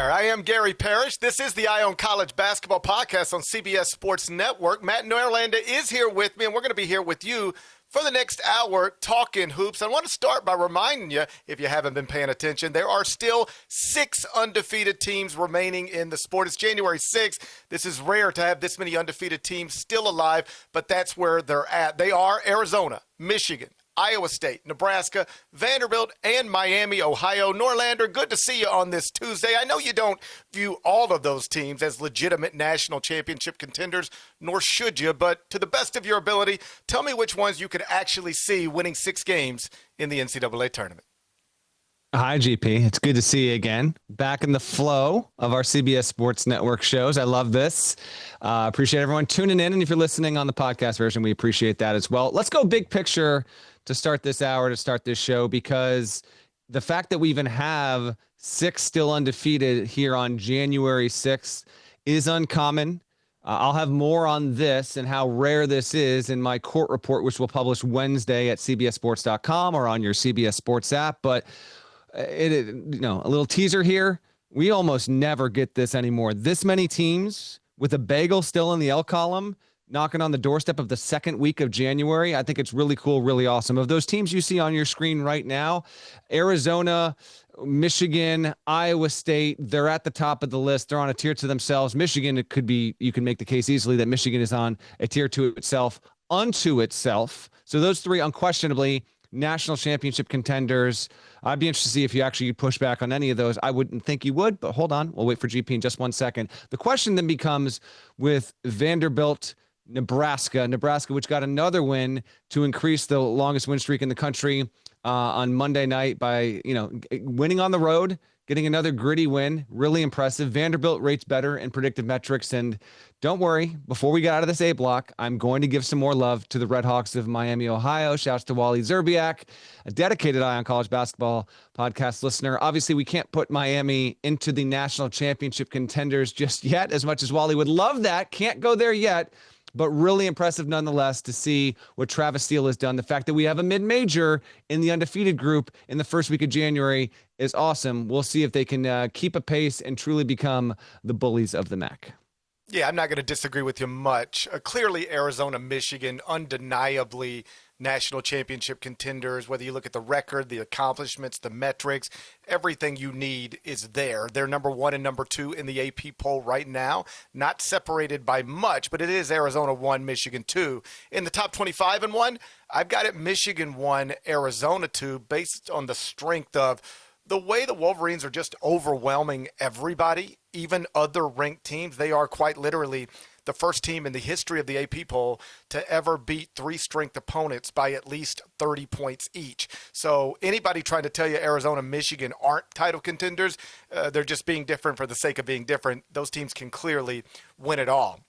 there. I am Gary Parrish. This is the Eye on College Basketball Podcast on CBS Sports Network. Matt Norlander is here with me, and we're going to be here with you for the next hour talking hoops. I want to start by reminding you, if you haven't been paying attention, there are still 6 undefeated teams remaining in the sport. It's January 6th. This is rare to have this many undefeated teams still alive, but that's where they're at. They are Arizona, Michigan, Iowa State, Nebraska, Vanderbilt, and Miami, Ohio. Norlander, good to see you on this Tuesday. I know you don't view all of those teams as legitimate national championship contenders, nor should you, but to the best of your ability, tell me which ones you could actually see winning 6 games in the NCAA tournament. Hi, GP. It's good to see you again. Back in the flow of our CBS Sports Network shows. I love this. Appreciate everyone tuning in. And if you're listening on the podcast version, we appreciate that as well. Let's go big picture to start this hour, to start this show, because the fact that we even have 6 still undefeated here on January 6th is uncommon. I'll have more on this and how rare this is in my court report, which we'll publish Wednesday at cbssports.com or on your CBS Sports app. But a little teaser here. We almost never get this anymore. This many teams with a bagel still in the L column, knocking on the doorstep of the second week of January. I think it's really cool, really awesome. Of those teams you see on your screen right now, Arizona, Michigan, Iowa State, they're at the top of the list. They're on a tier to themselves. Michigan, it could be, you can make the case easily that Michigan is on a tier to itself, unto itself. So those 3 unquestionably national championship contenders. I'd be interested to see if you actually push back on any of those. I wouldn't think you would, but hold on. We'll wait for GP in just 1 second. The question then becomes with Vanderbilt, Nebraska, which got another win to increase the longest win streak in the country on Monday night by, winning on the road, getting another gritty win. Really impressive. Vanderbilt rates better in predictive metrics. And don't worry, before we get out of this A block, I'm going to give some more love to the Red Hawks of Miami, Ohio. Shouts to Wally Zerbiak, a dedicated Eye on College Basketball podcast listener. Obviously, we can't put Miami into the national championship contenders just yet, as much as Wally would love that. Can't go there yet. But really impressive nonetheless to see what Travis Steele has done. The fact that we have a mid-major in the undefeated group in the first week of January is awesome. We'll see if they can keep a pace and truly become the bullies of the MAC. Yeah, I'm not going to disagree with you much. Clearly, Arizona, Michigan, undeniably national championship contenders. Whether you look at the record, the accomplishments, the metrics, everything you need is there. They're number 1 and number 2 in the AP poll right now. Not separated by much, but it is Arizona 1, Michigan 2. In the top 25 and 1, I've got it Michigan 1, Arizona 2, based on the strength of the way the Wolverines are just overwhelming everybody, even other ranked teams. They are quite literally the first team in the history of the AP poll to ever beat 3 strength opponents by at least 30 points each. So anybody trying to tell you Arizona, Michigan aren't title contenders, they're just being different for the sake of being different. Those teams can clearly win it all.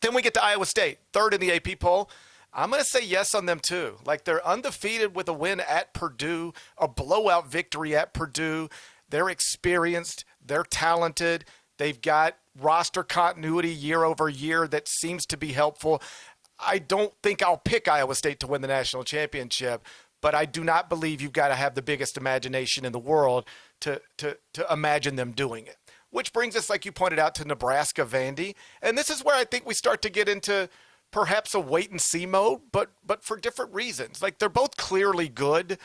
Then we get to Iowa State, 3rd in the AP poll. I'm going to say yes on them too. Like, they're undefeated with a win at Purdue, a blowout victory at Purdue. They're experienced. They're talented. They've got roster continuity year over year that seems to be helpful. I don't think I'll pick Iowa State to win the national championship, but I do not believe you've got to have the biggest imagination in the world to imagine them doing it. Which brings us, like you pointed out, to Nebraska, Vandy. And this is where I think we start to get into perhaps a wait-and-see mode, but for different reasons. Like, they're both clearly good.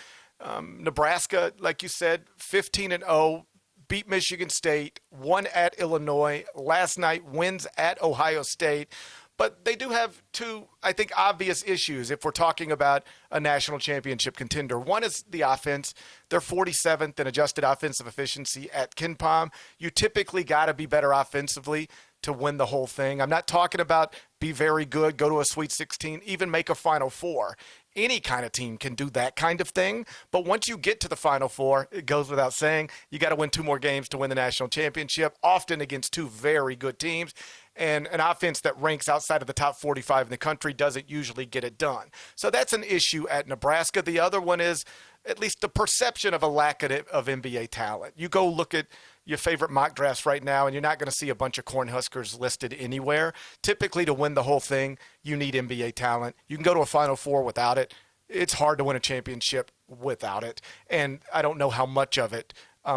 Nebraska, like you said, 15-0, beat Michigan State, won at Illinois. Last night, wins at Ohio State. But they do have 2, I think, obvious issues if we're talking about a national championship contender. One is the offense. They're 47th in adjusted offensive efficiency at KenPom. You typically got to be better offensively to win the whole thing. I'm not talking about be very good, go to a Sweet 16, even make a Final Four. Any kind of team can do that kind of thing. But once you get to the Final Four, it goes without saying, you got to win 2 more games to win the national championship, often against 2 very good teams. And an offense that ranks outside of the top 45 in the country doesn't usually get it done. So that's an issue at Nebraska. The other one is at least the perception of a lack of NBA talent. You go look at your favorite mock drafts right now, and you're not going to see a bunch of Cornhuskers listed anywhere. Typically, to win the whole thing, you need NBA talent. You can go to a Final Four without it. It's hard to win a championship without it, and I don't know how much of it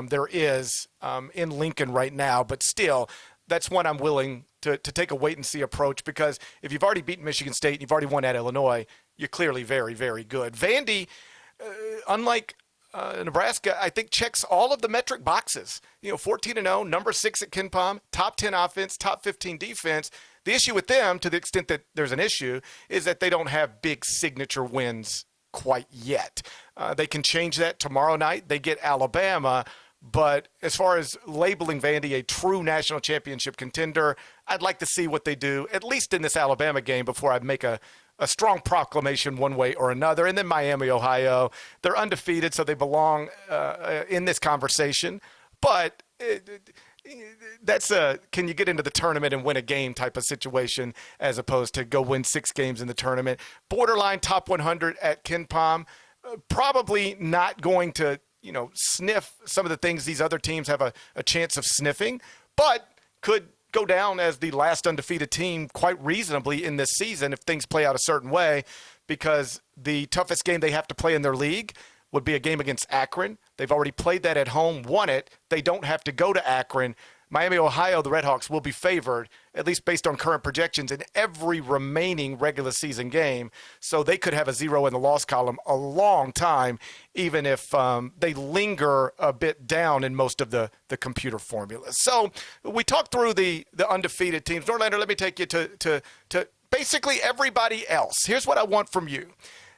there is in Lincoln right now. But still, that's one I'm willing to take a wait-and-see approach, because if you've already beaten Michigan State and you've already won at Illinois, you're clearly very, very good. Vandy, unlike Nebraska, I think checks all of the metric boxes. 14-0, number 6 at KenPom, top 10 offense, top 15 defense. The issue with them, to the extent that there's an issue, is that they don't have big signature wins quite yet. They can change that tomorrow night. They get Alabama. But as far as labeling Vandy a true national championship contender, I'd like to see what they do, at least in this Alabama game, before I make a strong proclamation one way or another. And then Miami, Ohio, they're undefeated, so they belong in this conversation. But that's a can you get into the tournament and win a game type of situation, as opposed to go win 6 games in the tournament. Borderline top 100 at KenPom. Probably not going to sniff some of the things these other teams have a chance of sniffing, but could go down as the last undefeated team quite reasonably in this season if things play out a certain way, because the toughest game they have to play in their league would be a game against Akron. They've already played that at home, won it. They don't have to go to Akron. Miami, Ohio, the Redhawks will be favored, at least based on current projections, in every remaining regular season game. So they could have a 0 in the loss column a long time, even if they linger a bit down in most of the computer formulas. So we talked through the undefeated teams. Norlander, let me take you to basically everybody else. Here's what I want from you.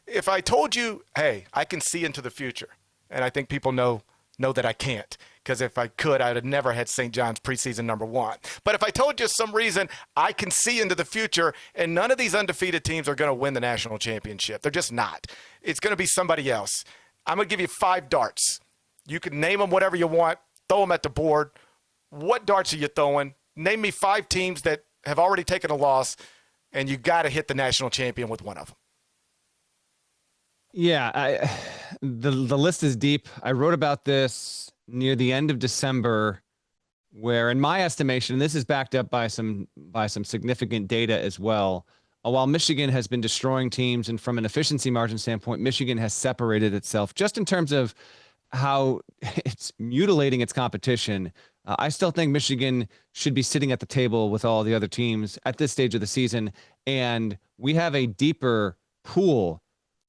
If I told you, hey, I can see into the future, and I think people know that I can't, because if I could, I would have never had St. John's preseason number 1. But if I told you some reason I can see into the future, and none of these undefeated teams are going to win the national championship, they're just not. It's going to be somebody else. I'm going to give you 5 darts. You can name them whatever you want, throw them at the board. What darts are you throwing? Name me 5 teams that have already taken a loss, and you got to hit the national champion with one of them. Yeah, the list is deep. I wrote about this near the end of December, where, in my estimation, and this is backed up by some significant data as well, while Michigan has been destroying teams, and from an efficiency margin standpoint, Michigan has separated itself just in terms of how it's mutilating its competition. I still think Michigan should be sitting at the table with all the other teams at this stage of the season, and we have a deeper pool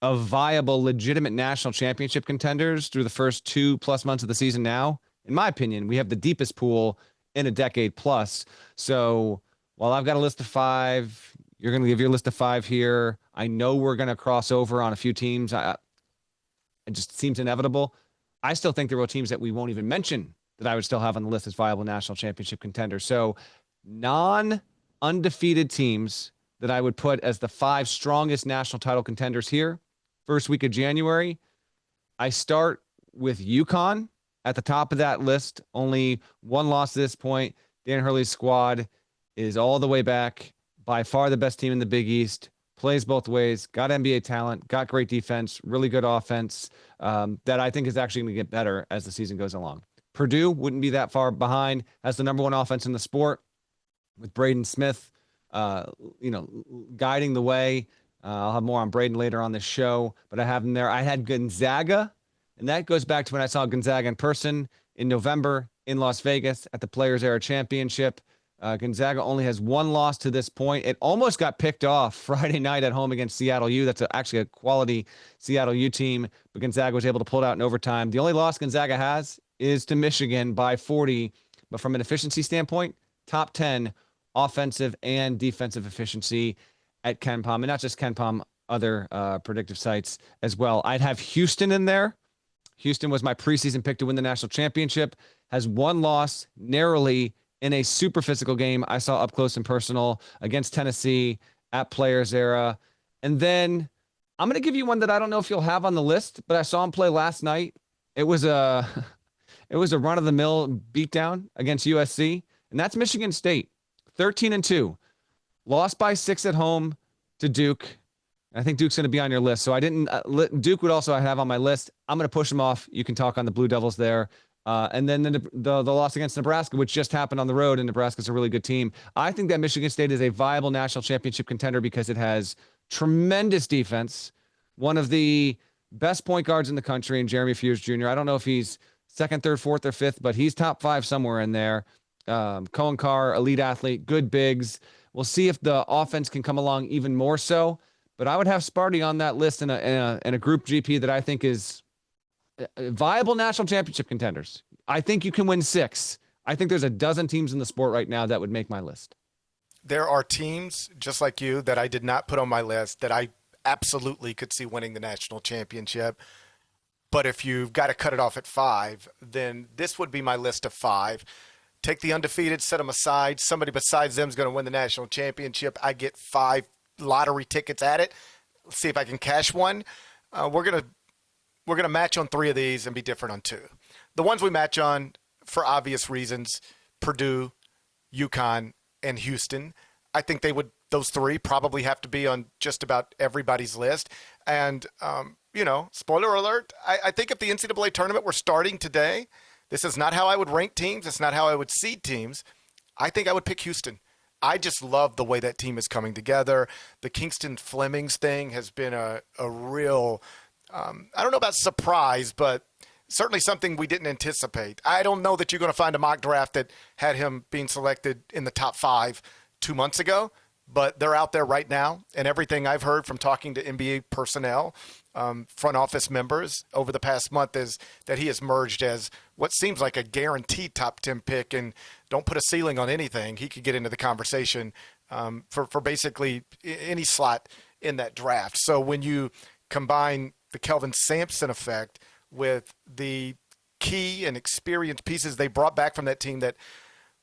of viable, legitimate national championship contenders through the first 2+ months of the season now. In my opinion, we have the deepest pool in a decade plus. So while I've got a list of 5, you're going to give your list of 5 here. I know we're going to cross over on a few teams. It just seems inevitable. I still think there are teams that we won't even mention that I would still have on the list as viable national championship contenders. So non-undefeated teams that I would put as the 5 strongest national title contenders here. First week of January, I start with UConn at the top of that list. Only 1 loss to this point. Dan Hurley's squad is all the way back. By far the best team in the Big East. Plays both ways. Got NBA talent. Got great defense. Really good offense that I think is actually going to get better as the season goes along. Purdue wouldn't be that far behind. Has the number 1 offense in the sport with Braden Smith, guiding the way. I'll have more on Braden later on this show, but I have him there. I had Gonzaga, and that goes back to when I saw Gonzaga in person in November in Las Vegas at the Players Era Championship. Gonzaga only has 1 loss to this point. It almost got picked off Friday night at home against Seattle U. That's actually a quality Seattle U team, but Gonzaga was able to pull it out in overtime. The only loss Gonzaga has is to Michigan by 40, but from an efficiency standpoint, top 10 offensive and defensive efficiency at KenPom, and not just KenPom, other predictive sites as well. I'd have Houston in there. Houston was my preseason pick to win the national championship, has 1 loss narrowly in a super physical game I saw up close and personal against Tennessee at Players Era. And then I'm going to give you one that I don't know if you'll have on the list, but I saw him play last night. It was a run-of-the-mill beatdown against USC, and that's Michigan State, 13-2. Lost by 6 at home to Duke. I think Duke's going to be on your list. So I didn't. Duke would also have on my list. I'm going to push him off. You can talk on the Blue Devils there. And then the loss against Nebraska, which just happened on the road, and Nebraska's a really good team. I think that Michigan State is a viable national championship contender because it has tremendous defense, one of the best point guards in the country, in Jeremy Fears Jr. I don't know if he's second, third, fourth, or fifth, but he's top 5 somewhere in there. Cohen Carr, elite athlete, good bigs. We'll see if the offense can come along even more so. But I would have Sparty on that list in a group GP that I think is viable national championship contenders. I think you can win 6. I think there's a dozen teams in the sport right now that would make my list. There are teams, just like you, that I did not put on my list that I absolutely could see winning the national championship. But if you've got to cut it off at 5, then this would be my list of 5. Take the undefeated, set them aside. Somebody besides them is going to win the national championship. I get 5 lottery tickets at it. Let's see if I can cash one. We're gonna match on 3 of these and be different on 2. The ones we match on, for obvious reasons, Purdue, UConn, and Houston. I think those 3 probably have to be on just about everybody's list. And spoiler alert, I think if the NCAA tournament were starting today, this is not how I would rank teams. It's not how I would seed teams. I think I would pick Houston. I just love the way that team is coming together. The Kingston Flemings thing has been a real, I don't know about surprise, but certainly something we didn't anticipate. I don't know that you're going to find a mock draft that had him being selected in the top 5 2 months ago, but they're out there right now. And everything I've heard from talking to NBA personnel, front office members over the past month is that he has emerged as what seems like a guaranteed top 10 pick, and don't put a ceiling on anything. He could get into the conversation for basically any slot in that draft. So when you combine the Kelvin Sampson effect with the key and experienced pieces they brought back from that team that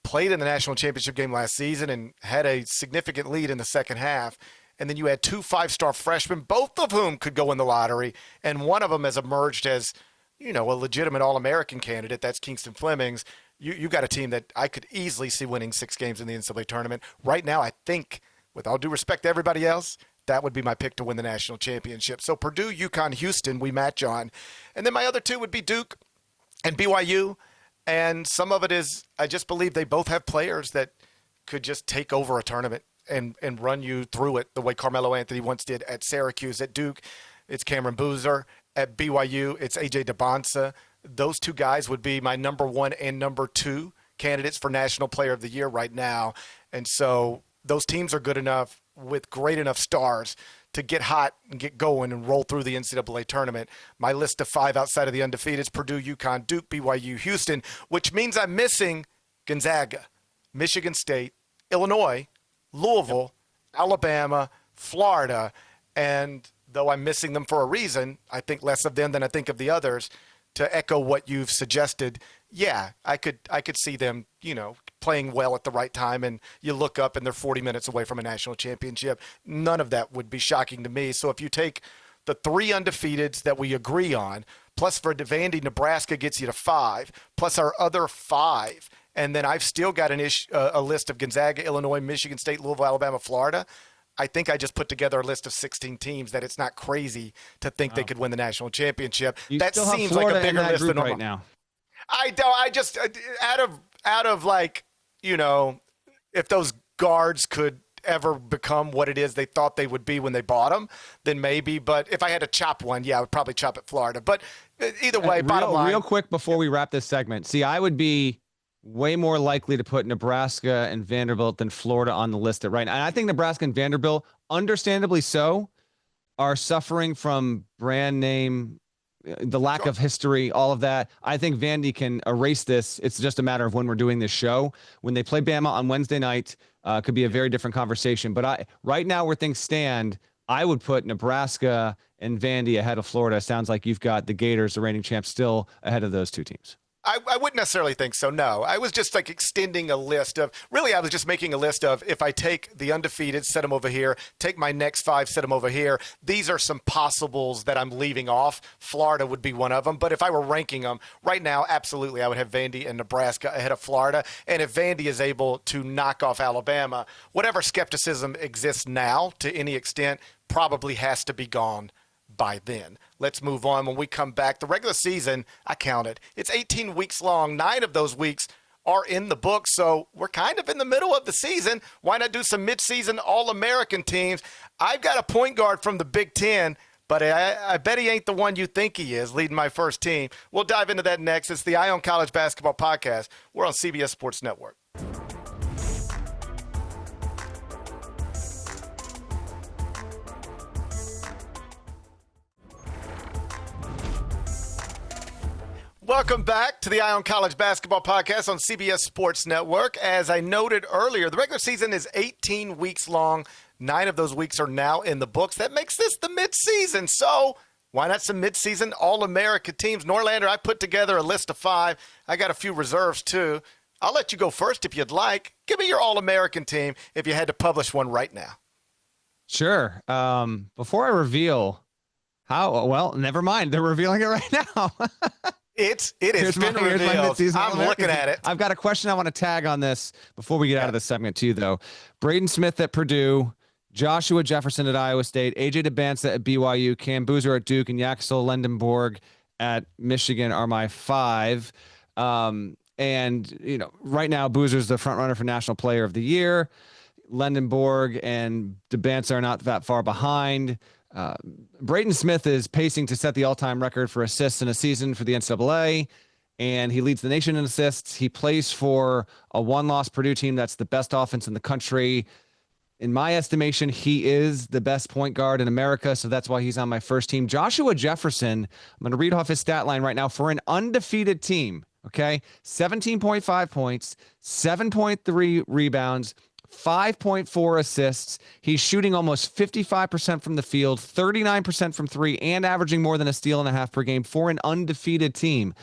played in the national championship game last season and had a significant lead in the second half, and then you had 2 5-star freshmen, both of whom could go in the lottery, and one of them has emerged as, a legitimate All-American candidate. That's Kingston Flemings. You got a team that I could easily see winning 6 games in the NCAA tournament. Right now, I think, with all due respect to everybody else, that would be my pick to win the national championship. So Purdue, UConn, Houston, we match on. And then my other 2 would be Duke and BYU. And some of it is I just believe they both have players that could just take over a tournament and run you through it the way Carmelo Anthony once did at Syracuse. At Duke, it's Cameron Boozer. At BYU, it's A.J. DeBonsa. Those 2 guys would be my number 1 and number 2 candidates for National Player of the Year right now. And so those teams are good enough with great enough stars to get hot and get going and roll through the NCAA tournament. My list of 5 outside of the undefeated is Purdue, UConn, Duke, BYU, Houston, which means I'm missing Gonzaga, Michigan State, Illinois, Louisville, Alabama, Florida. And though I'm missing them for a reason, I think less of them than I think of the others. To echo what you've suggested, yeah, I could see them, playing well at the right time, and you look up and they're 40 minutes away from a national championship. None of that would be shocking to me. So if you take the 3 undefeateds that we agree on, plus for Vandy, Nebraska gets you to 5, plus our other 5, and then I've still got a list of Gonzaga, Illinois, Michigan State, Louisville, Alabama, Florida. I think I just put together a list of 16 teams that it's not crazy to think they could win the national championship. That seems like a bigger list than right now. I don't. I just out of like, if those guards could ever become what it is they thought they would be when they bought them, then maybe. But if I had to chop one, I would probably chop at Florida. But either way, bottom line. Real quick before we wrap this segment, see, I would be way more likely to put Nebraska and Vanderbilt than Florida on the list right now. And I think Nebraska and Vanderbilt, understandably so, are suffering from brand name, the lack of history, all of that. I think Vandy can erase this. It's just a matter of when we're doing this show. When they play Bama on Wednesday night, could be a very different conversation. But right now where things stand, I would put Nebraska and Vandy ahead of Florida. Sounds like you've got the Gators, the reigning champs, still ahead of those 2 teams. I wouldn't necessarily think so, no. I was just extending a list of – really I was just making a list of if I take the undefeated, set them over here, take my next 5, set them over here. These are some possibles that I'm leaving off. Florida would be one of them. But if I were ranking them right now, absolutely I would have Vandy and Nebraska ahead of Florida. And if Vandy is able to knock off Alabama, whatever skepticism exists now to any extent probably has to be gone by then. Let's move on. When we come back, the regular season, I counted, it's 18 weeks long. 9 of those weeks are in the book, so we're kind of in the middle of the season. Why not do some midseason All-American teams? I've got a point guard from the Big Ten, but I bet he ain't the one you think he is leading my first team. We'll dive into that next. It's the Eye on College Basketball Podcast. We're on CBS Sports Network. Welcome back to the Eye on College Basketball Podcast on CBS Sports Network. As I noted earlier, the regular season is 18 weeks long. 9 of those weeks are now in the books. That makes this the midseason. So why not some midseason All-American teams? Norlander, I put together a list of 5. I got a few reserves too. I'll let you go first if you'd like. Give me your All-American team if you had to publish one right now. Sure. Before I reveal never mind. They're revealing it right now. It has been revealed. I'm looking at it. I've got a question I want to tag on this before we get out of this segment too, though. Braden Smith at Purdue, Joshua Jefferson at Iowa State, AJ DeBanza at BYU, Cam Boozer at Duke, and Yaxel Lendenborg at Michigan are my 5. And right now Boozer's the front runner for National Player of the Year. Lendenborg and DeBanza are not that far behind. Braden Smith is pacing to set the all-time record for assists in a season for the NCAA, and he leads the nation in assists. He plays for a one-loss Purdue team that's the best offense in the country. In my estimation, he is the best point guard in America, so that's why he's on my first team. Joshua Jefferson, I'm going to read off his stat line right now for an undefeated team, okay? 17.5 points, 7.3 rebounds, 5.4 assists. He's shooting almost 55% from the field, 39% from 3, and averaging more than a steal and a half per game for an undefeated team.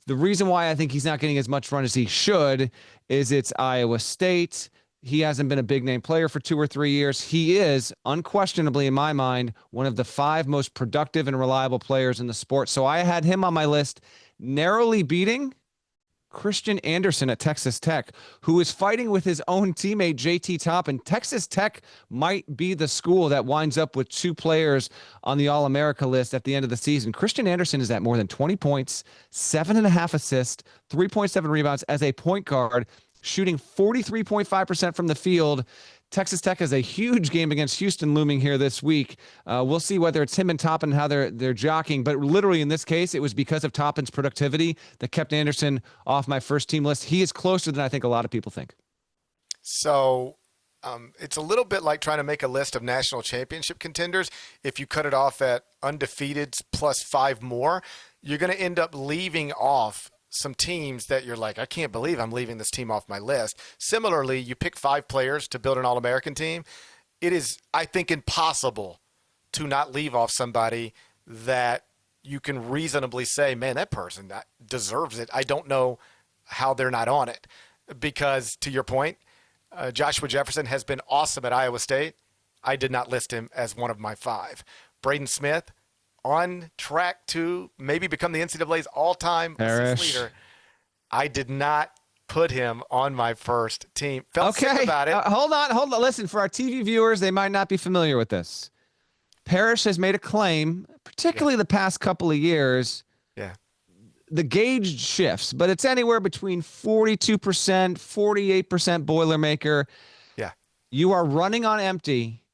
The reason why I think he's not getting as much run as he should is it's Iowa State. He hasn't been a big name player for 2 or 3 years. He is unquestionably, in my mind, one of the 5 most productive and reliable players in the sport. So I had him on my list, narrowly beating Christian Anderson at Texas Tech, who is fighting with his own teammate, JT Toppin. Texas Tech might be the school that winds up with 2 players on the All-America list at the end of the season. Christian Anderson is at more than 20 points, 7.5 assists, 3.7 rebounds as a point guard, shooting 43.5% from the field. Texas Tech has a huge game against Houston looming here this week. We'll see whether it's him and Toppin, how they're jockeying. But literally in this case, it was because of Toppin's productivity that kept Anderson off my first team list. He is closer than I think a lot of people think. So it's a little bit like trying to make a list of national championship contenders. If you cut it off at undefeated plus 5 more, you're going to end up leaving off some teams that you're like, I can't believe I'm leaving this team off my list. Similarly, you pick 5 players to build an All-American team. It is, I think, impossible to not leave off somebody that you can reasonably say, man, that person deserves it. I don't know how they're not on it. Because, to your point, Joshua Jefferson has been awesome at Iowa State. I did not list him as one of my 5. Braden Smith, on track to maybe become the NCAA's all-time assist leader. I did not put him on my first team. Felt sick about it. Hold on. Listen, for our TV viewers, they might not be familiar with this. Parrish has made a claim, particularly the past couple of years. Yeah. The gauge shifts, but it's anywhere between 42%, 48% Boilermaker. Yeah. You are running on empty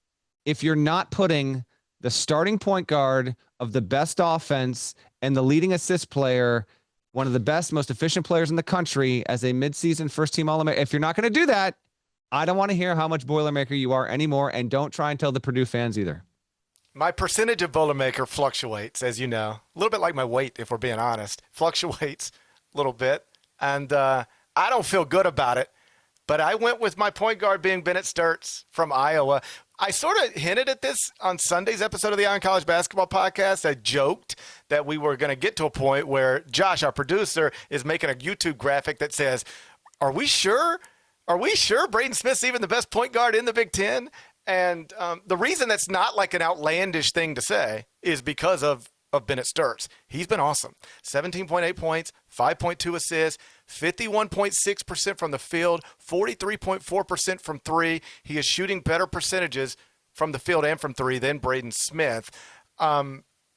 if you're not putting the starting point guard of the best offense and the leading assist player, one of the best, most efficient players in the country, as a midseason first-team All-American. If you're not going to do that, I don't want to hear how much Boilermaker you are anymore, and don't try and tell the Purdue fans either. My percentage of Boilermaker fluctuates, as you know. A little bit like my weight, if we're being honest. Fluctuates a little bit, and I don't feel good about it. But I went with my point guard being Bennett Sturts from Iowa. I sort of hinted at this on Sunday's episode of the Eye on College Basketball Podcast. I joked that we were going to get to a point where Josh, our producer, is making a YouTube graphic that says, are we sure? Are we sure Braden Smith's even the best point guard in the Big Ten? And the reason that's not like an outlandish thing to say is because of Bennett Sturts. He's been awesome. 17.8 points, 5.2 assists, 51.6% from the field, 43.4% from 3. He is shooting better percentages from the field and from 3 than Braden Smith.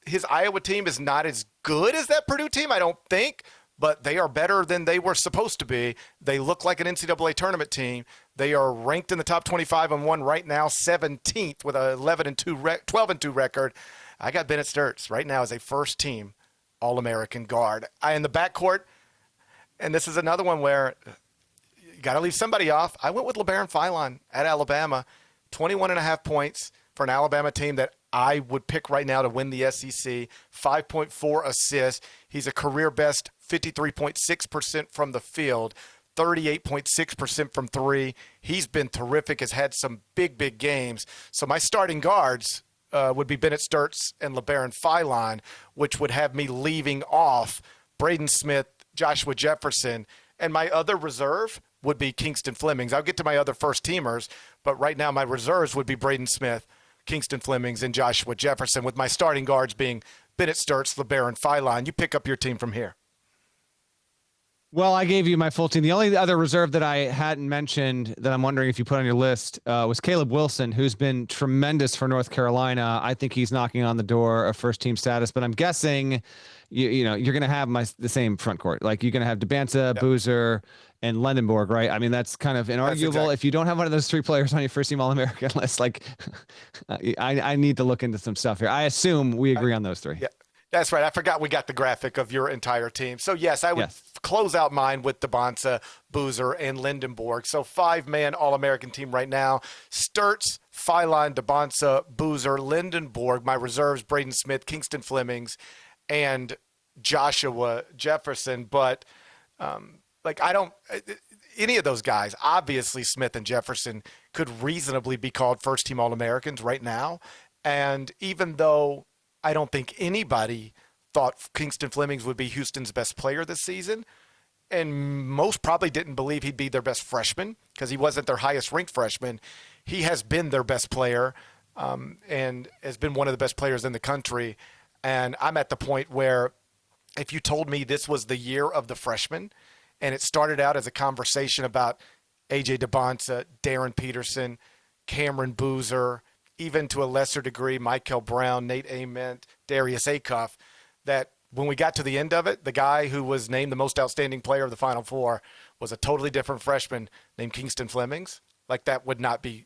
His Iowa team is not as good as that Purdue team, I don't think, but they are better than they were supposed to be. They look like an NCAA tournament team. They are ranked in the top 25 and 1 right now, 17th with a 12-2 record. I got Bennett Sturtz right now as a first-team All-American guard. In the backcourt, and this is another one where you got to leave somebody off. I went with LeBaron Philon at Alabama, 21.5 points for an Alabama team that I would pick right now to win the SEC, 5.4 assists. He's a career best 53.6% from the field, 38.6% from three. He's been terrific, has had some big games. So my starting guards would be Bennett Sturtz and LeBaron Philon, which would have me leaving off Braden Smith, Joshua Jefferson, and my other reserve would be Kingston Flemings. I'll get to my other first-teamers, but right now my reserves would be Braden Smith, Kingston Flemings, and Joshua Jefferson, with my starting guards being Bennett Sturtz, LeBaron Philon. You pick up your team from here. Well, I gave you my full team. The only other reserve that I hadn't mentioned that I'm wondering if you put on your list was Caleb Wilson, who's been tremendous for North Carolina. I think he's knocking on the door of first-team status, but I'm guessing you know you're going to have the same front court. Like you're going to have DeBanza, Boozer, and Lendenborg, right? I mean, that's kind of inarguable. Exactly. If you don't have one of those three players on your first-team All-American list, like I need to look into some stuff here. I assume we agree on those three. Yeah. That's right. I forgot we got the graphic of your entire team. So, yes, I would close out mine with DeBanza, Boozer, and Lendenborg. So, 5-man All-American team right now. Sturtz, Philon, DeBanza, Boozer, Lendenborg. My reserves, Braden Smith, Kingston Flemings, and Joshua Jefferson. But, any of those guys, obviously Smith and Jefferson could reasonably be called first-team All-Americans right now. And even though I don't think anybody thought Kingston Flemings would be Houston's best player this season, and most probably didn't believe he'd be their best freshman because he wasn't their highest-ranked freshman. He has been their best player and has been one of the best players in the country. And I'm at the point where if you told me this was the year of the freshman and it started out as a conversation about A.J. DeBonta, Darryn Peterson, Cameron Boozer, even to a lesser degree, Mikel Brown, Nate Ament, Darius Acuff, that when we got to the end of it, the guy who was named the most outstanding player of the Final Four was a totally different freshman named Kingston Flemings. Like that would not be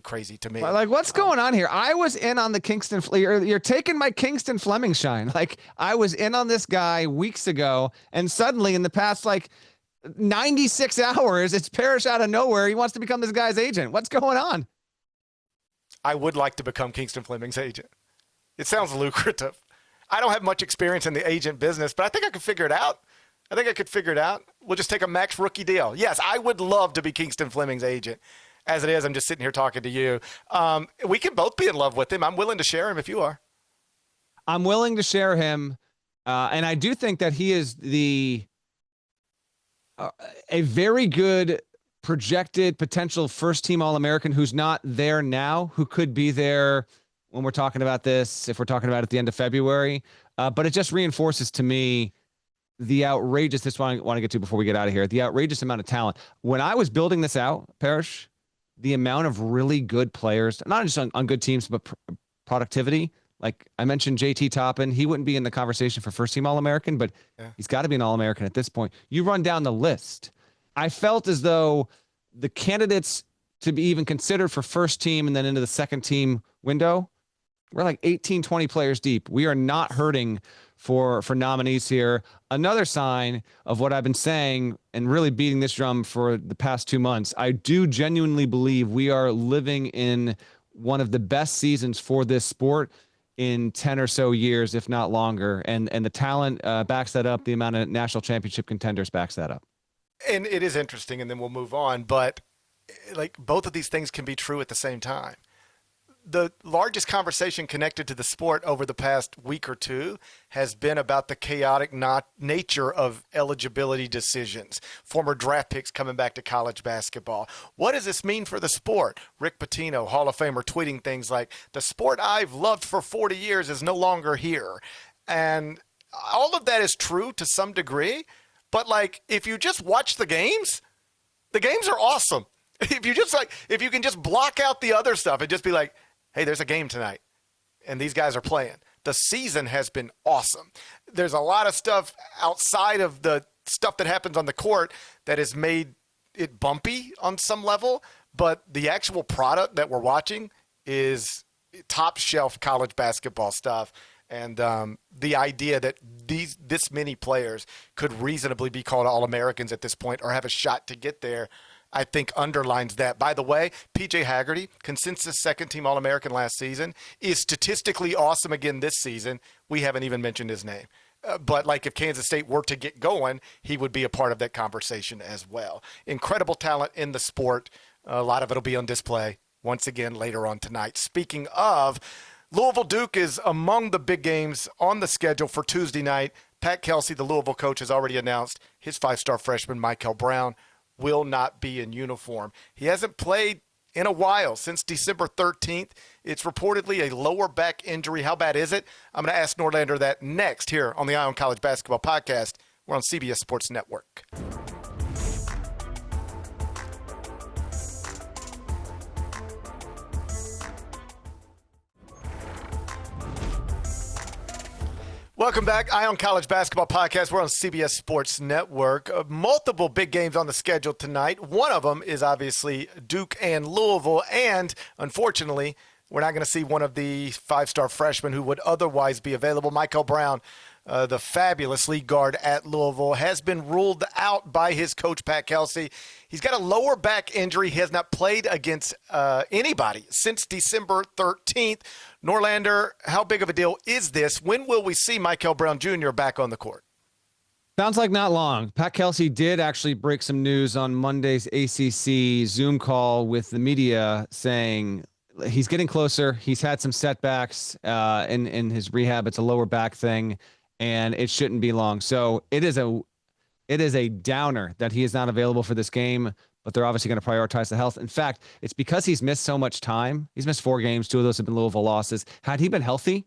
crazy to me. Like what's going on here? I was in on the Kingston. You're taking my Kingston Fleming shine. Like I was in on this guy weeks ago, and suddenly in the past 96 hours, it's Parrish out of nowhere. He wants to become this guy's agent. What's going on? I would like to become Kingston Fleming's agent. It sounds lucrative. I don't have much experience in the agent business, but I think I could figure it out. We'll just take a max rookie deal. Yes, I would love to be Kingston Fleming's agent. As it is, I'm just sitting here talking to you. We can both be in love with him. I'm willing to share him if you are. I'm willing to share him. And I do think that he is a very good projected potential first-team All-American who's not there now, who could be there when we're talking about this, if we're talking about it at the end of February. But it just reinforces to me the outrageous, this one I want to get to before we get out of here, the outrageous amount of talent. When I was building this out, Parrish, the amount of really good players, not just on good teams, but productivity. Like I mentioned JT Toppin, he wouldn't be in the conversation for first-team All-American, but he's got to be an All-American at this point. You run down the list. I felt as though the candidates to be even considered for first team and then into the second team window, we're like 18, 20 players deep. We are not hurting for nominees here. Another sign of what I've been saying and really beating this drum for the past 2 months. I do genuinely believe we are living in one of the best seasons for this sport in 10 or so years, if not longer. And the talent backs that up. The amount of national championship contenders backs that up. And it is interesting, and then we'll move on. But like both of these things can be true at the same time. The largest conversation connected to the sport over the past week or two has been about the chaotic nature of eligibility decisions. Former draft picks coming back to college basketball. What does this mean for the sport? Rick Pitino, Hall of Famer, tweeting things like, the sport I've loved for 40 years is no longer here. And all of that is true to some degree. But like, if you just watch the games are awesome. If you can just block out the other stuff and just be like, hey, there's a game tonight and these guys are playing. the season has been awesome. There's a lot of stuff outside of the stuff that happens on the court that has made it bumpy on some level, but the actual product that we're watching is top shelf college basketball stuff. And the idea that this many players could reasonably be called All-Americans at this point or have a shot to get there, I think underlines that. By the way, P.J. Haggerty, consensus second-team All-American last season, is statistically awesome again this season. We haven't even mentioned his name. But like if Kansas State were to get going, he would be a part of that conversation as well. Incredible talent in the sport. A lot of it will be on display once again later on tonight. Speaking of, Louisville Duke is among the big games on the schedule for Tuesday night. Pat Kelsey, the Louisville coach, has already announced his five-star freshman, Mikel Brown, will not be in uniform. He hasn't played in a while, since December 13th. It's reportedly a lower back injury. How bad is it? I'm going to ask Norlander that next here on the Eye on College Basketball Podcast. We're on CBS Sports Network. Welcome back. Eye on College Basketball Podcast. We're on CBS Sports Network. Multiple big games on the schedule tonight. One of them is obviously Duke and Louisville. And unfortunately, we're not going to see one of the five-star freshmen who would otherwise be available. Mikel Brown, the fabulous lead guard at Louisville, has been ruled out by his coach, Pat Kelsey. He's got a lower back injury. He has not played against anybody since December 13th. Norlander, how big of a deal is this? When will we see Mikel Brown Jr. back on the court? Sounds like not long. Pat Kelsey did actually break some news on Monday's ACC Zoom call with the media saying he's getting closer. He's had some setbacks in his rehab. It's a lower back thing, and it shouldn't be long. So it is a downer that he is not available for this game, but they're obviously going to prioritize the health. In fact, it's because he's missed so much time. He's missed 4 games. 2 of those have been Louisville losses. Had he been healthy,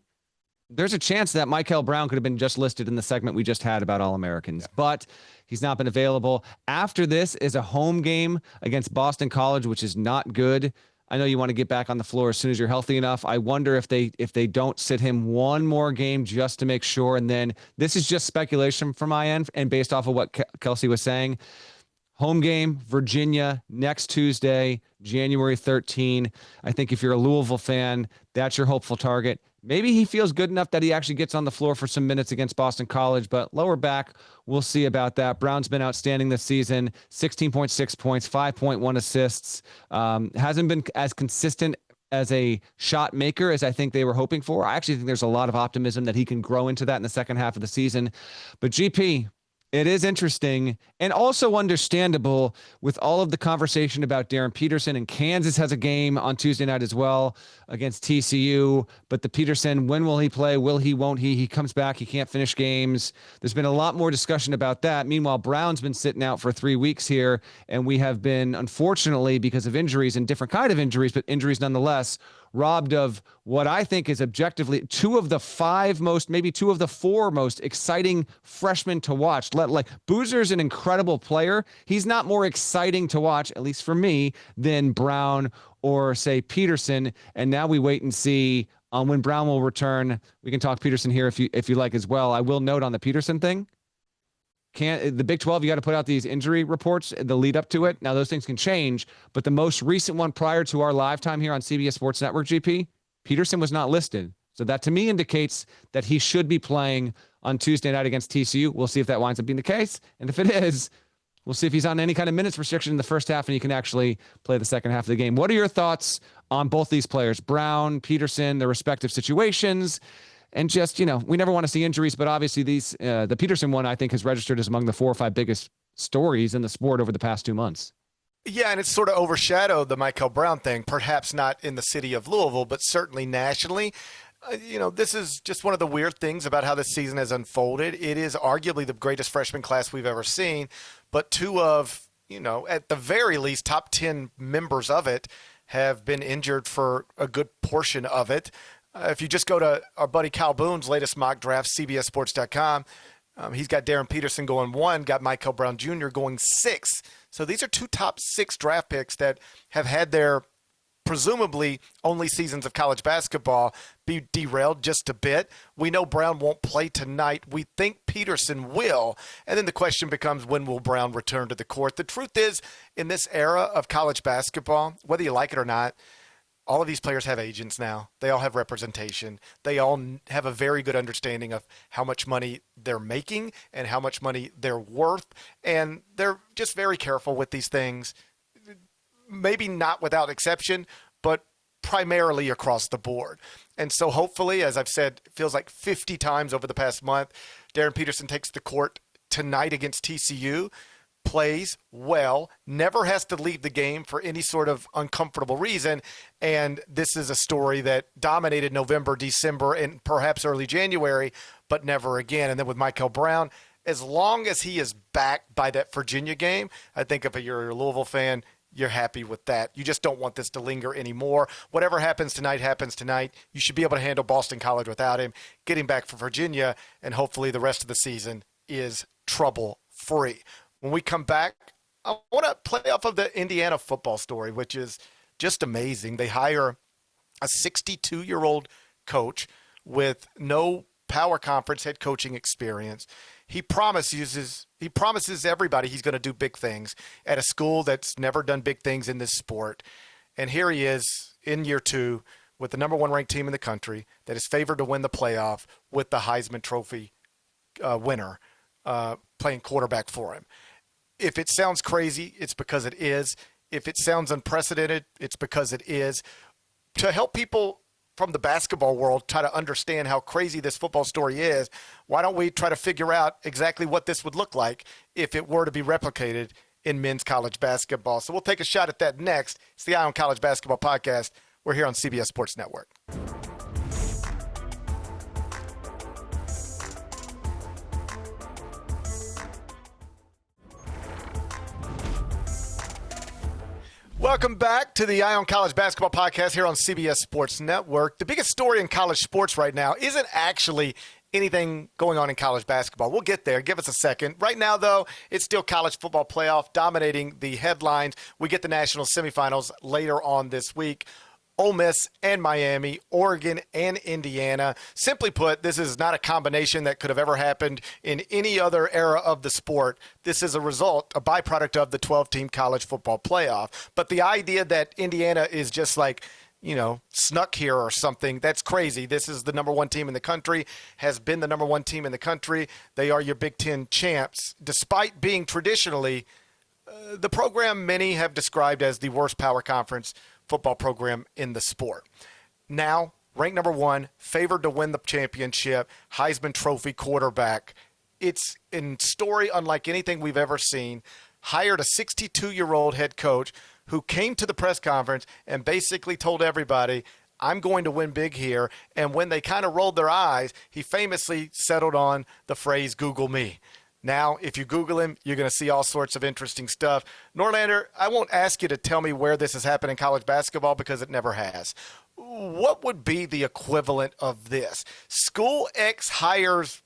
there's a chance that Mikel Brown could have been just listed in the segment we just had about All-Americans, but he's not been available. After this is a home game against Boston College, which is not good. I know you want to get back on the floor as soon as you're healthy enough. I wonder if they don't sit him one more game just to make sure. And then this is just speculation from my end and based off of what Kelsey was saying. Home game, Virginia, next Tuesday, January 13. I think if you're a Louisville fan, that's your hopeful target. Maybe he feels good enough that he actually gets on the floor for some minutes against Boston College, but lower back, we'll see about that. Brown's been outstanding this season, 16.6 points, 5.1 assists. Hasn't been as consistent as a shot maker as I think they were hoping for. I actually think there's a lot of optimism that he can grow into that in the second half of the season. But GP, it is interesting and also understandable with all of the conversation about Darryn Peterson, and Kansas has a game on Tuesday night as well against TCU. But the Peterson, when will he play? Will he, won't he? He comes back. He can't finish games. There's been a lot more discussion about that. Meanwhile, Brown's been sitting out for 3 weeks here, and we have been, unfortunately, because of injuries and different kind of injuries, but injuries nonetheless, robbed of what I think is objectively 2 of the 5 most, maybe 2 of the 4 most exciting freshmen to watch. Like Boozer's an incredible player. He's not more exciting to watch, at least for me, than Brown or say Peterson. And now we wait and see on when Brown will return. We can talk Peterson here if you like as well. I will note on the Peterson thing, the Big 12, you got to put out these injury reports, the lead up to it. Now, those things can change, but the most recent one prior to our live time here on CBS Sports Network, GP, Peterson was not listed. So that to me indicates that he should be playing on Tuesday night against TCU. We'll see if that winds up being the case. And if it is, we'll see if he's on any kind of minutes restriction in the first half and he can actually play the second half of the game. What are your thoughts on both these players, Brown, Peterson, their respective situations? And just, we never want to see injuries, but obviously the Peterson one, I think, has registered as among the 4 or 5 biggest stories in the sport over the past 2 months. Yeah, and it's sort of overshadowed the Mikel Brown thing, perhaps not in the city of Louisville, but certainly nationally. This is just one of the weird things about how this season has unfolded. It is arguably the greatest freshman class we've ever seen, but 2 of, at the very least, top 10 members of it have been injured for a good portion of it. If you just go to our buddy Kyle Boone's latest mock draft, CBSSports.com, he's got Darryn Peterson going 1, got Mikel Brown Jr. going 6. So these are 2 top 6 draft picks that have had their presumably only seasons of college basketball be derailed just a bit. We know Brown won't play tonight. We think Peterson will. And then the question becomes, when will Brown return to the court? The truth is, in this era of college basketball, whether you like it or not, all of these players have agents now. They all have representation. They all have a very good understanding of how much money they're making and how much money they're worth. And they're just very careful with these things. Maybe not without exception, but primarily across the board. And so hopefully, as I've said, it feels like 50 times over the past month, Darryn Peterson takes the court tonight against TCU, plays well, never has to leave the game for any sort of uncomfortable reason. And this is a story that dominated November, December, and perhaps early January, but never again. And then with Mikel Brown, as long as he is back by that Virginia game, I think if you're a Louisville fan, you're happy with that. You just don't want this to linger anymore. Whatever happens tonight happens tonight. You should be able to handle Boston College without him. Getting back for Virginia, and hopefully the rest of the season is trouble-free. When we come back, I want to play off of the Indiana football story, which is just amazing. They hire a 62-year-old coach with no power conference head coaching experience. He promises everybody he's going to do big things at a school that's never done big things in this sport. And here he is in year 2 with the number 1 ranked team in the country that is favored to win the playoff with the Heisman Trophy winner playing quarterback for him. If it sounds crazy, it's because it is. If it sounds unprecedented, it's because it is. To help people from the basketball world try to understand how crazy this football story is, why don't we try to figure out exactly what this would look like if it were to be replicated in men's college basketball? So we'll take a shot at that next. It's the Eye on College Basketball podcast. We're here on CBS Sports Network. Welcome back to the Eye on College Basketball podcast here on CBS Sports Network. The biggest story in college sports right now isn't actually anything going on in college basketball. We'll get there. Give us a second. Right now, though, it's still college football playoff dominating the headlines. We get the national semifinals later on this week. Ole Miss and Miami, Oregon and Indiana. Simply put, this is not a combination that could have ever happened in any other era of the sport. This is a result, a byproduct of the 12-team college football playoff. But the idea that Indiana is just like, snuck here or something, that's crazy. This is the number 1 team in the country, has been the number 1 team in the country. They are your Big Ten champs, despite being traditionally the program many have described as the worst power conference football program in the sport. Now, ranked number 1, favored to win the championship, Heisman Trophy quarterback. It's a story unlike anything we've ever seen. Hired a 62-year-old head coach who came to the press conference and basically told everybody, I'm going to win big here. And when they kind of rolled their eyes, he famously settled on the phrase, Google me. Now, if you Google him, you're going to see all sorts of interesting stuff. Norlander, I won't ask you to tell me where this has happened in college basketball because it never has. What would be the equivalent of this? School X hires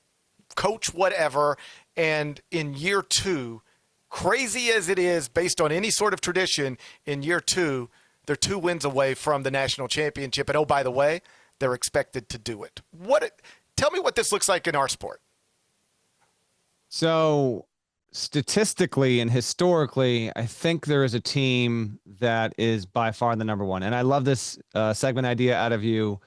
coach whatever, and in year 2, crazy as it is based on any sort of tradition, in year 2, they're 2 wins away from the national championship. And oh, by the way, they're expected to do it. Tell me what this looks like in our sport. So statistically and historically, I think there is a team that is by far the number 1. And I love this segment idea out of you.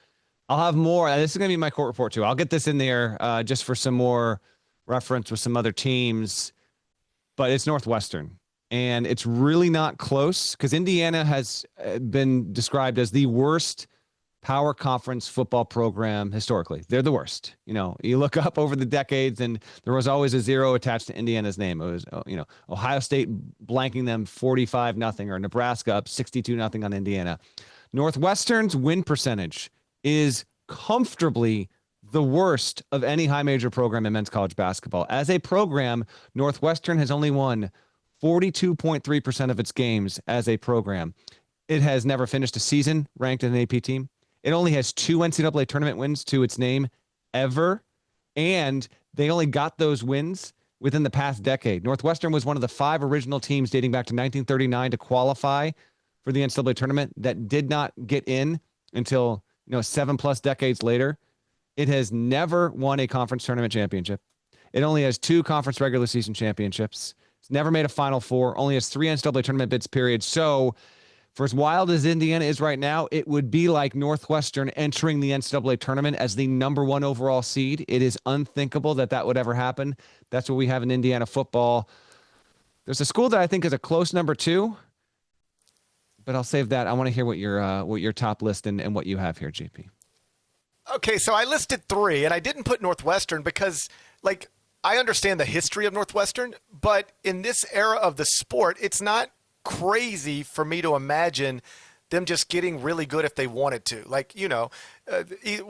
I'll have more. This is going to be my court report too. I'll get this in there just for some more reference with some other teams, but it's Northwestern. And it's really not close because Indiana has been described as the worst power conference football program historically. They're the worst. You look up over the decades and there was always a 0 attached to Indiana's name. It was, Ohio State blanking them 45-0 or Nebraska up 62-0 on Indiana. Northwestern's win percentage is comfortably the worst of any high major program in men's college basketball. As a program, Northwestern has only won 42.3% of its games as a program. It has never finished a season ranked as an AP team. It only has 2 NCAA tournament wins to its name ever, and they only got those wins within the past decade. Northwestern was one of the 5 original teams dating back to 1939 to qualify for the NCAA tournament that did not get in until 7+ decades later. It has never won a conference tournament championship. It only has 2 conference regular season championships. It's never made a Final Four. Only has 3 NCAA tournament bids, period. So for as wild as Indiana is right now, it would be like Northwestern entering the NCAA tournament as the number 1 overall seed. It is unthinkable that would ever happen. That's what we have in Indiana football. There's a school that I think is a close number 2, but I'll save that. I want to hear what your top list and what you have here, GP. Okay, so I listed 3, and I didn't put Northwestern because, I understand the history of Northwestern, but in this era of the sport, it's not crazy for me to imagine them just getting really good if they wanted to.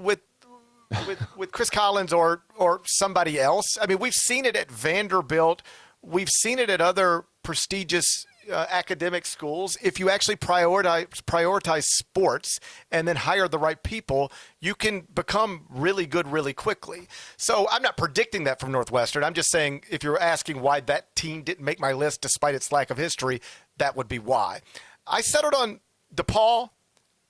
With Chris Collins or somebody else. I mean, we've seen it at Vanderbilt. We've seen it at other prestigious academic schools. If you actually prioritize sports and then hire the right people, you can become really good really quickly. So I'm not predicting that from Northwestern. I'm just saying if you're asking why that team didn't make my list despite its lack of history, that would be why. I settled on DePaul,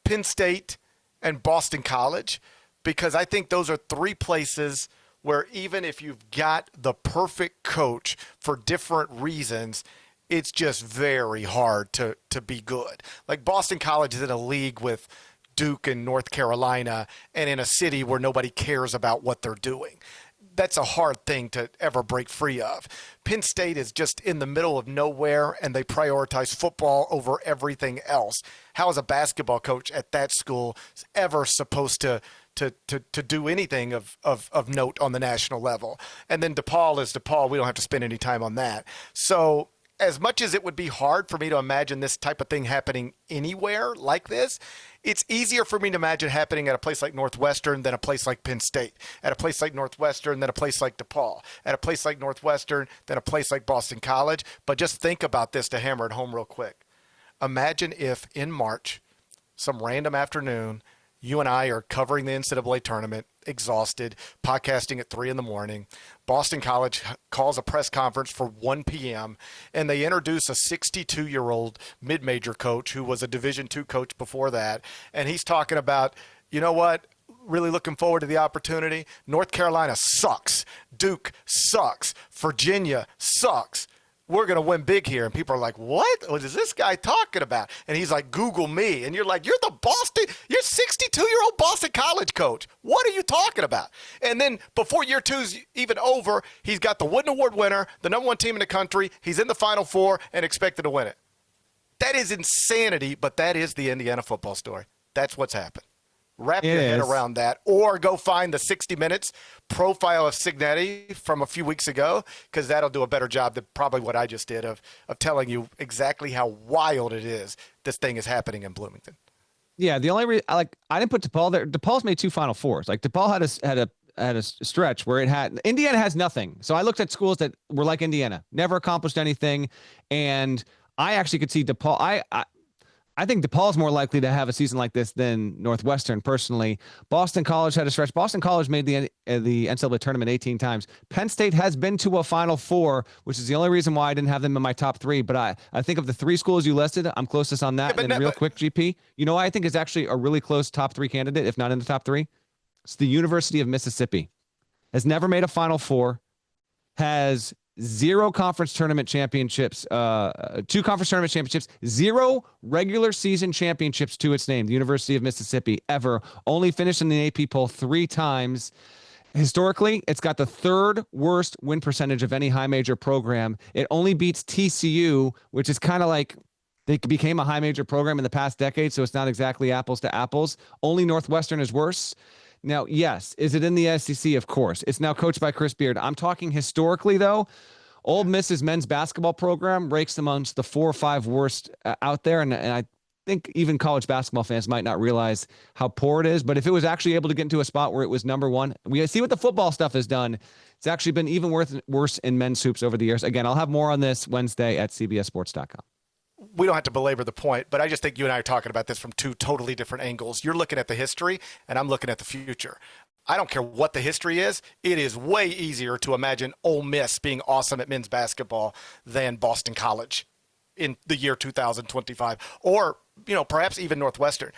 Penn State, and Boston College because I think those are 3 places where even if you've got the perfect coach for different reasons, it's just very hard to be good. Like Boston College is in a league with Duke and North Carolina and in a city where nobody cares about what they're doing. That's a hard thing to ever break free of. Penn State is just in the middle of nowhere, and they prioritize football over everything else. How is a basketball coach at that school ever supposed to do anything of note on the national level? And then DePaul is DePaul. We don't have to spend any time on that. So as much as it would be hard for me to imagine this type of thing happening anywhere like this, it's easier for me to imagine happening at a place like Northwestern than a place like Penn State, at a place like Northwestern than a place like DePaul, at a place like Northwestern than a place like Boston College. But just think about this to hammer it home real quick. Imagine if in March, some random afternoon, you and I are covering the NCAA tournament, exhausted, podcasting at 3 a.m. Boston College calls a press conference for 1 p.m., and they introduce a 62-year-old mid-major coach who was a Division II coach before that. And he's talking about, you know what? Really looking forward to the opportunity. North Carolina sucks. Duke sucks. Virginia sucks. We're going to win big here. And people are like, what is this guy talking about? And he's like, Google me. And you're like, you're 62-year-old Boston College coach. What are you talking about? And then before year 2's even over, he's got the Wooden Award winner, the number 1 team in the country. He's in the Final Four and expected to win it. That is insanity, but that is the Indiana football story. That's what's happened. Wrap your head around that, or go find the 60 Minutes profile of Signetti from a few weeks ago, because that'll do a better job than probably what I just did of telling you exactly how wild it is this thing is happening in Bloomington. Yeah, the only reason I didn't put DePaul there. DePaul's made 2 Final Fours. Like DePaul had a stretch where Indiana has nothing. So I looked at schools that were like Indiana, never accomplished anything, and I actually could see DePaul. I think DePaul's more likely to have a season like this than Northwestern, personally. Boston College had a stretch. Boston College made the NCAA tournament 18 times. Penn State has been to a Final Four, which is the only reason why I didn't have them in my top 3. But I think of the 3 schools you listed, I'm closest on that. Yeah, and then real quick, GP, you know what I think is actually a really close top 3 candidate, if not in the top 3? It's the University of Mississippi. Has never made a Final Four, has 0 conference tournament championships, 2 conference tournament championships, 0 regular season championships to its name. The University of Mississippi ever only finished in the AP poll 3 times. Historically, it's got the 3rd worst win percentage of any high major program. It only beats TCU, which is kind of like they became a high major program in the past decade, so it's not exactly apples to apples. Only Northwestern is worse. Now, yes, is it in the SEC? Of course. It's now coached by Chris Beard. I'm talking historically, though. Ole Miss's men's basketball program ranks amongst the 4 or 5 worst out there, and I think even college basketball fans might not realize how poor it is. But if it was actually able to get into a spot where it was number 1, we see what the football stuff has done. It's actually been even worse in men's hoops over the years. Again, I'll have more on this Wednesday at cbssports.com. We don't have to belabor the point, but I just think you and I are talking about this from 2 totally different angles. You're looking at the history, and I'm looking at the future. I don't care what the history is. It is way easier to imagine Ole Miss being awesome at men's basketball than Boston College in the year 2025, or perhaps even Northwestern.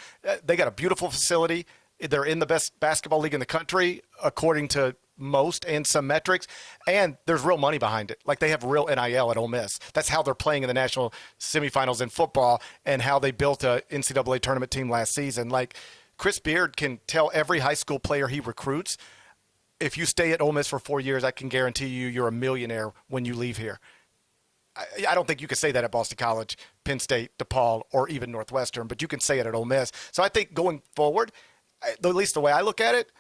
They got a beautiful facility. They're in the best basketball league in the country, according to most and some metrics, and there's real money behind it. Like, they have real NIL at Ole Miss. That's how they're playing in the national semifinals in football and how they built a NCAA tournament team last season. Like, Chris Beard can tell every high school player he recruits, if you stay at Ole Miss for 4 years, I can guarantee you're a millionaire when you leave here. I don't think you can say that at Boston College, Penn State, DePaul, or even Northwestern, but you can say it at Ole Miss. So I think going forward, at least the way I look at it,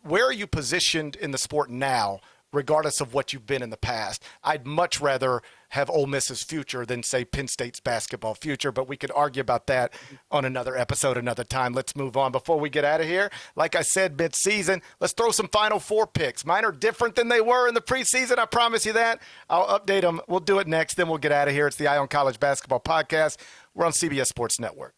where are you positioned in the sport now, regardless of what you've been in the past? I'd much rather have Ole Miss's future than, say, Penn State's basketball future, but we could argue about that on another episode another time. Let's move on. Before we get out of here, like I said, mid-season, let's throw some Final Four picks. Mine are different than they were in the preseason, I promise you that. I'll update them. We'll do it next, then we'll get out of here. It's the Eye on College Basketball Podcast. We're on CBS Sports Network.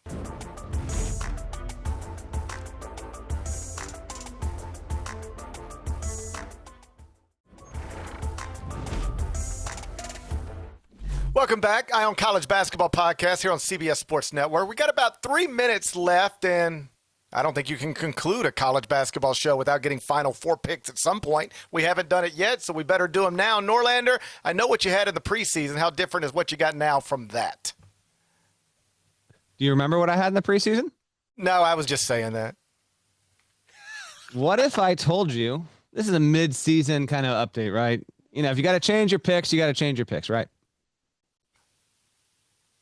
Welcome back. Eye on College Basketball Podcast here on CBS Sports Network. We got about 3 minutes left, and I don't think you can conclude a college basketball show without getting Final Four picks at some point. We haven't done it yet, so we better do them now. Norlander, I know what you had in the preseason. How different is what you got now from that? Do you remember what I had in the preseason? No, I was just saying that. What if I told you, this is a mid-season kind of update, right? If you got to change your picks, you got to change your picks, right?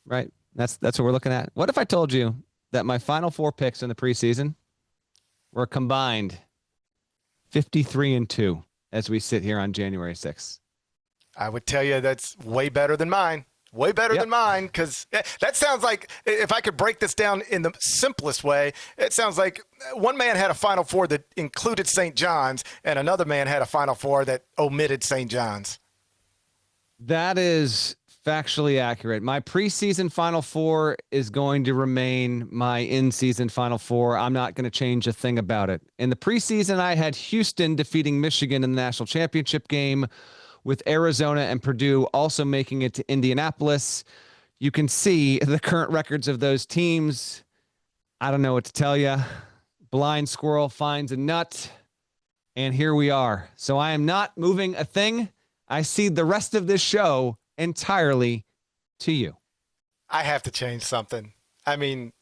Right. That's what we're looking at. What if I told you that my Final Four picks in the preseason were combined 53-2 as we sit here on January 6th? I would tell you that's way better than mine. Way better than mine, because that sounds like, if I could break this down in the simplest way, it sounds like one man had a Final Four that included St. John's, and another man had a Final Four that omitted St. John's. That is factually accurate. My preseason Final Four is going to remain my in-season Final Four. I'm not going to change a thing about it. In the preseason, I had Houston defeating Michigan in the national championship game, with Arizona and Purdue also making it to Indianapolis. You can see the current records of those teams. I don't know what to tell you. Blind squirrel finds a nut, and here we are. So I am not moving a thing. I cede the rest of this show entirely to you. I have to change something. I mean,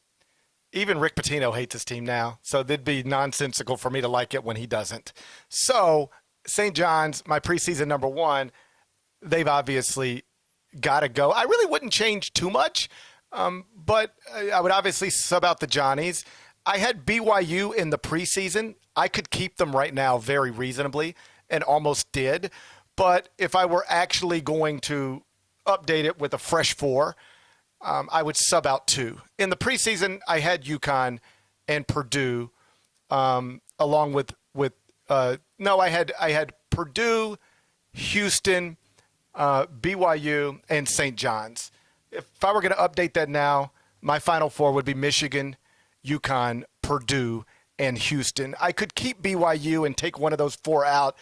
even Rick Pitino hates his team now, so it'd be nonsensical for me to like it when he doesn't. So St. John's, my preseason number one, they've obviously got to go. I really wouldn't change too much, but I would obviously sub out the Johnnies. I had BYU in the preseason. I could keep them right now very reasonably, and almost did. But if I were actually going to update it with a fresh four, I would sub out two. In the preseason, I had UConn and Purdue, along with I had Purdue, Houston, BYU, and St. John's. If I were going to update that now, my Final Four would be Michigan, UConn, Purdue, and Houston. I could keep BYU and take one of those four out,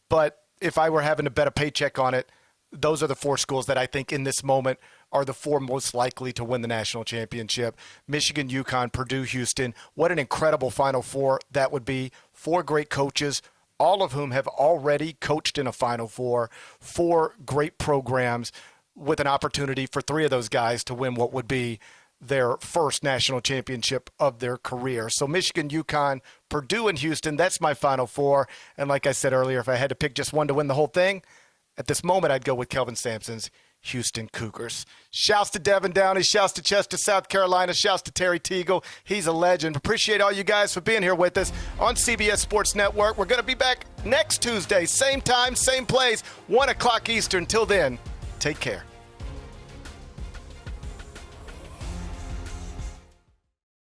but if I were having to bet a paycheck on it, those are the four schools that I think in this moment are the four most likely to win the national championship. Michigan, UConn, Purdue, Houston. What an incredible Final Four that would be. Four great coaches, all of whom have already coached in a Final Four. Four great programs with an opportunity for three of those guys to win what would be their first national championship of their career. So Michigan, UConn, Purdue, and Houston, that's my Final Four. And like I said earlier, if I had to pick just one to win the whole thing, at this moment, I'd go with Kelvin Sampson's Houston Cougars. Shouts to Devin Downey. Shouts to Chester, South Carolina. Shouts to Terry Teagle. He's a legend. Appreciate all you guys for being here with us on CBS Sports Network. We're going to be back next Tuesday. Same time, same place, 1 o'clock Eastern. Till then, take care.